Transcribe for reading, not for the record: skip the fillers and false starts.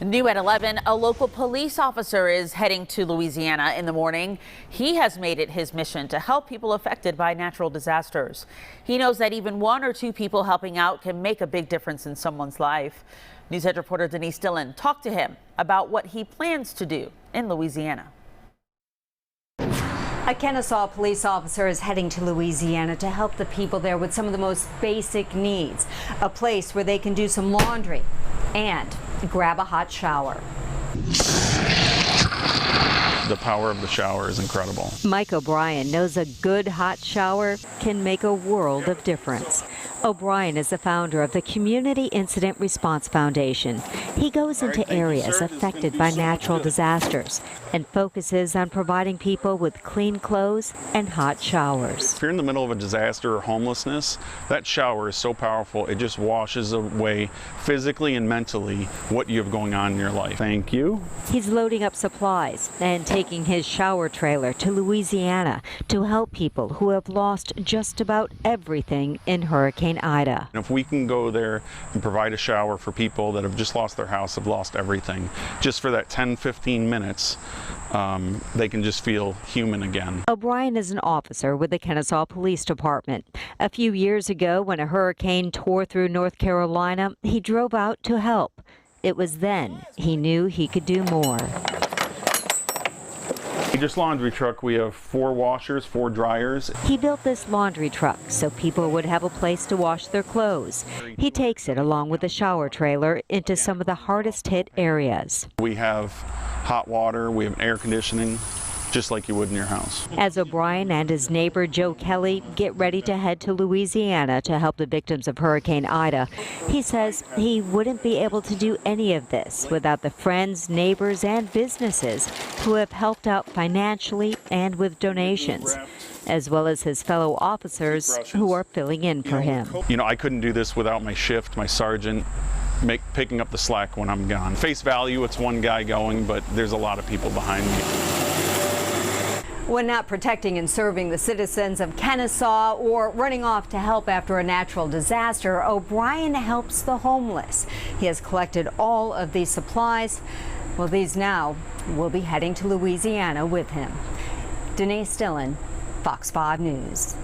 New at 11, a local police officer is heading to Louisiana in the morning. He has made it his mission to help people affected by natural disasters. He knows that even one or two people helping out can make a big difference in someone's life. News Edge reporter Denise Dillon talked to him about what he plans to do in Louisiana. A Kennesaw police officer is heading to Louisiana to help the people there with some of the most basic needs. A place where they can do some laundry and grab a hot shower. The power of the shower is incredible. Mike O'Brien knows a good hot shower can make a world of difference. O'Brien is the founder of the Community Incident Response Foundation. He goes into areas affected by natural disasters and focuses on providing people with clean clothes and hot showers. If you're in the middle of a disaster or homelessness, that shower is so powerful. It just washes away physically and mentally what you have going on in your life. Thank you. He's loading up supplies and taking his shower trailer to Louisiana to help people who have lost just about everything in Hurricane Ida. And if we can go there and provide a shower for people that have just lost their house, have lost everything, just for that 10-15 minutes, they can just feel human again. O'Brien is an officer with the Kennesaw Police Department. A few years ago, when a hurricane tore through North Carolina, he drove out to help. It was then he knew he could do more. Just laundry truck, we have 4 washers, 4 dryers. He built this laundry truck so people would have a place to wash their clothes. He takes it along with the shower trailer into some of the hardest hit areas. We have hot water, we have air conditioning, just like you would in your house. As O'Brien and his neighbor Joe Kelly get ready to head to Louisiana to help the victims of Hurricane Ida, he says he wouldn't be able to do any of this without the friends, neighbors, and businesses who have helped out financially and with donations, as well as his fellow officers who are filling in for him. You know, I couldn't do this without my shift, my sergeant, picking up the slack when I'm gone. Face value, it's one guy going, but there's a lot of people behind me. When not protecting and serving the citizens of Kennesaw or running off to help after a natural disaster, O'Brien helps the homeless. He has collected all of these supplies. Well, these now will be heading to Louisiana with him. Denise Dillon, Fox 5 News.